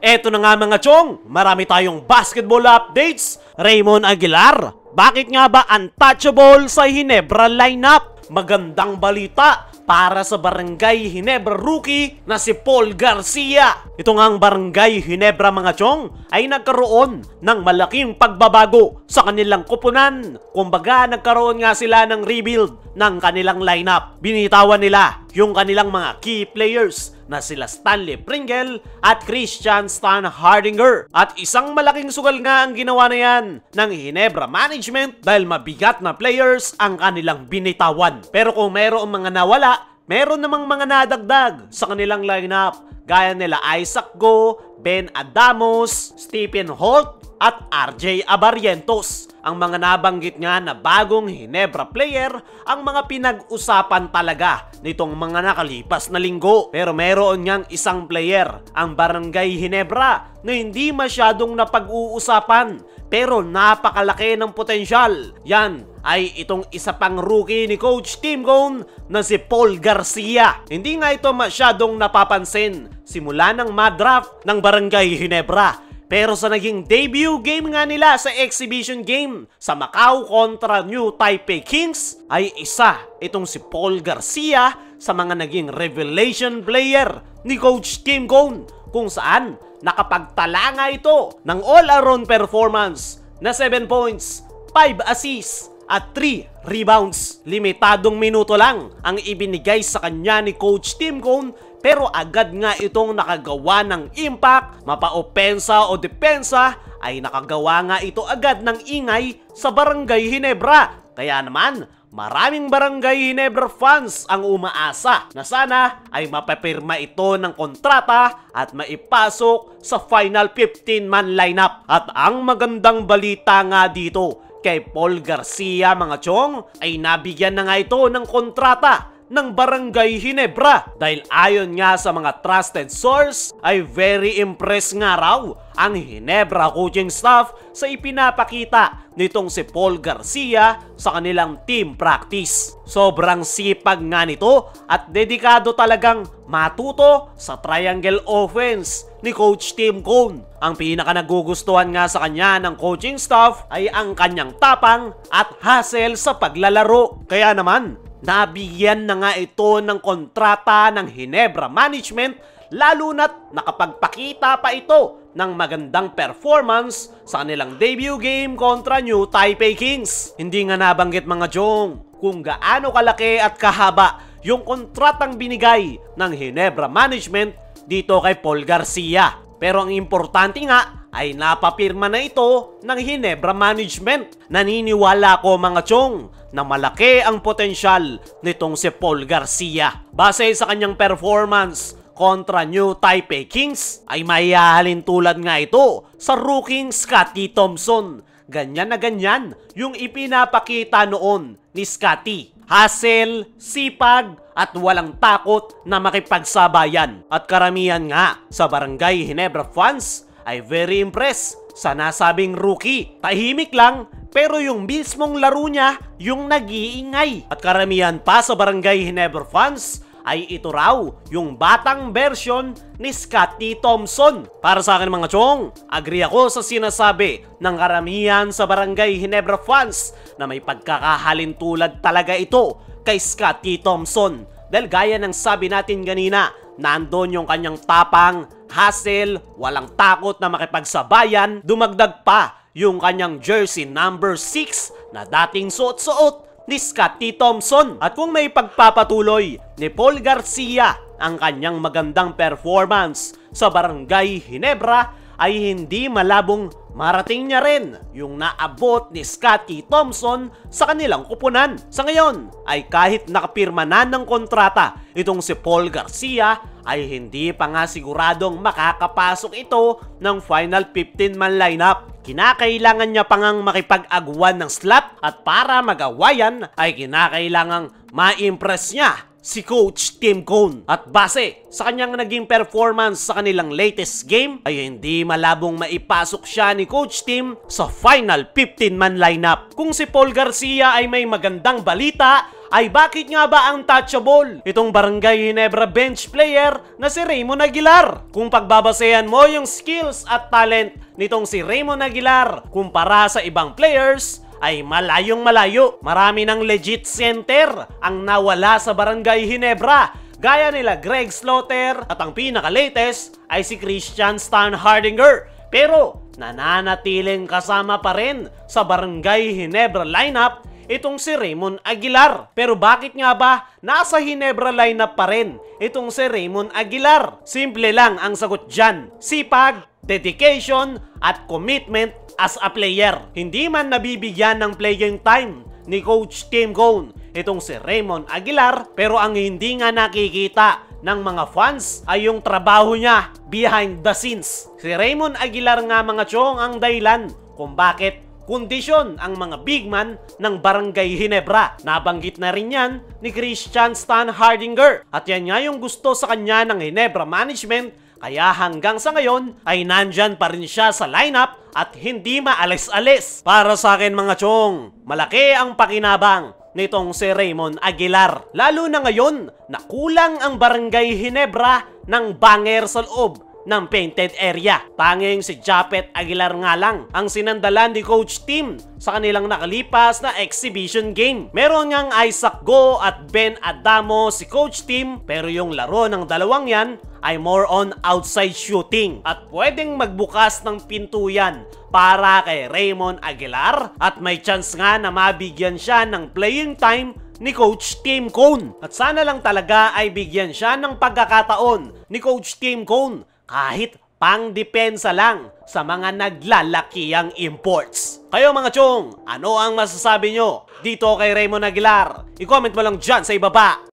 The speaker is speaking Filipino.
Eto na nga mga chong, marami tayong basketball updates. Raymond Aguilar, bakit nga ba untouchable sa Ginebra lineup? Magandang balita para sa Barangay Ginebra rookie na si Paul Garcia. Ito nga ang Barangay Ginebra mga chong ay nagkaroon ng malaking pagbabago sa kanilang kupunan. Kumbaga nagkaroon nga sila ng rebuild ng kanilang lineup. Binitawan nila yung kanilang mga key players na sila Stanley Pringle at Christian Stan Hardinger. At isang malaking sugal nga ang ginawa na yan ng Ginebra management dahil mabigat na players ang kanilang binitawan. Pero kung mayroong mga nawala, meron namang mga nadagdag sa kanilang lineup gaya nila Isaac Go, Ben Adamos, Stephen Holt at RJ Abarrientos. Ang mga nabanggit nga na bagong Ginebra player ang mga pinag-usapan talaga nitong mga nakalipas na linggo. Pero meron ngang isang player, ang Barangay Ginebra, na hindi masyadong napag-uusapan pero napakalaki ng potensyal. Yan ay itong isa pang rookie ni Coach Tim Cone na si Paul Garcia. Hindi nga ito masyadong napapansin simula ng madraft ng Barangay Ginebra. Pero sa naging debut game nga nila sa exhibition game sa Macau kontra New Taipei Kings ay isa itong si Paul Garcia sa mga naging revelation player ni Coach Tim Cone, kung saan nakapagtala nga ito ng all-around performance na 7 points, 5 assists at 3 rebounds. Limitadong minuto lang ang ibinigay sa kanya ni Coach Tim Cone pero agad nga itong nakagawa ng impact, mapa-opensa o depensa ay nakagawa nga ito agad ng ingay sa Barangay Ginebra. Kaya naman, maraming Barangay Ginebra fans ang umaasa na sana ay mapapirma ito ng kontrata at maipasok sa final 15-man lineup. At ang magandang balita nga dito kay Paul Garcia mga chong ay nabigyan na nga ito ng kontrata ng Barangay Ginebra dahil ayon nga sa mga trusted source ay very impressed nga raw ang Ginebra coaching staff sa ipinapakita nitong si Paul Garcia sa kanilang team practice. Sobrang sipag nga nito at dedikado talagang matuto sa triangle offense ni Coach Tim Cone. Ang pinaka nagugustuhan nga sa kanya ng coaching staff ay ang kanyang tapang at hustle sa paglalaro. Kaya naman, nabigyan na nga ito ng kontrata ng Ginebra management lalo na't nakapagpakita pa ito ng magandang performance sa kanilang debut game kontra New Taipei Kings. Hindi nga nabanggit mga chong kung gaano kalaki at kahaba yung kontratang binigay ng Ginebra management dito kay Paul Garcia. Pero ang importante nga ay napapirma na ito ng Ginebra management. Naniniwala ko mga chong na malaki ang potensyal nitong si Paul Garcia. Base sa kanyang performance kontra New Taipei Kings ay maihahalin tulad nga ito sa rookie Scottie Thompson. Ganyan na ganyan yung ipinapakita noon ni Scottie. Hustle, sipag at walang takot na makipagsabayan. At karamihan nga sa Barangay Ginebra fans ay very impressed sa nasabing rookie. Tahimik lang pero yung mismong laro niya yung nag-iingay. At karamihan pa sa Barangay Ginebra fans ay ito raw yung batang version ni Scottie Thompson. Para sa akin mga chong, agree ako sa sinasabi ng karamihan sa Barangay Ginebra fans na may pagkakahalin tulad talaga ito kay Scottie Thompson. Dahil gaya ng sabi natin kanina, nandun yung kanyang tapang, hustle, walang takot na makipagsabayan, dumagdag pa yung kanyang jersey number 6 na dating suot-suot ni Scottie Thompson. At kung may pagpapatuloy ni Paul Garcia ang kanyang magandang performance sa Barangay Ginebra ay hindi malabong marating niya rin yung naabot ni Scottie Thompson sa kanilang kupunan. Sa ngayon ay kahit nakapirma na ng kontrata itong si Paul Garcia ay hindi pa nga siguradong makakapasok ito ng final 15-man lineup. Kinakailangan niya pa ngang makipag-aguan ng slot at para magawa yan ay kinakailangang ma-impress niya si Coach Tim Cone. At base sa kanyang naging performance sa kanilang latest game ay hindi malabong maipasok siya ni Coach Tim sa final 15-man lineup. Kung si Paul Garcia ay may magandang balita ay bakit nga ba untouchable itong Barangay Ginebra bench player na si Raymond Aguilar? Kung pagbabasehan mo yung skills at talent nitong si Raymond Aguilar kumpara sa ibang players, ay malayong malayo. Marami ng legit center ang nawala sa Barangay Ginebra, gaya nila Greg Slaughter at ang pinaka-latest ay si Christian Stan Hardinger. Pero nananatiling kasama pa rin sa Barangay Ginebra lineup itong si Raymond Aguilar. Pero bakit nga ba nasa Ginebra lineup pa rin itong si Raymond Aguilar? Simple lang ang sagot dyan: sipag, dedication at commitment as a player. Hindi man nabibigyan ng playing time ni Coach Tim Cone itong si Raymond Aguilar, pero ang hindi nga nakikita ng mga fans ay yung trabaho niya behind the scenes. Si Raymond Aguilar nga mga chong ang dahilan kung bakit kondisyon ang mga big man ng Barangay Ginebra. Nabanggit na rin yan ni Christian Stan Hardinger. At yan nga yung gusto sa kanya ng Ginebra management, kaya hanggang sa ngayon ay nandyan pa rin siya sa lineup at hindi maalis-alis. Para sa akin mga chong, malaki ang pakinabang nitong si Raymond Aguilar. Lalo na ngayon na kulang ang Barangay Ginebra ng banger sa loob ng painted area. Tanging si Japet Aguilar nga lang ang sinandalan ni Coach Tim sa kanilang nakalipas na exhibition game. Meron ngang Isaac Go at Ben Adamo si Coach Tim, pero yung laro ng dalawang yan ay more on outside shooting. At pwedeng magbukas ng pinto yan para kay Raymond Aguilar at may chance nga na mabigyan siya ng playing time ni Coach Tim Cone. At sana lang talaga ay bigyan siya ng pagkakataon ni Coach Tim Cone kahit pang-depensa lang sa mga naglalakiyang imports. Kayo mga chong, ano ang masasabi nyo dito kay Raymond Aguilar? I-comment mo lang dyan sa ibaba.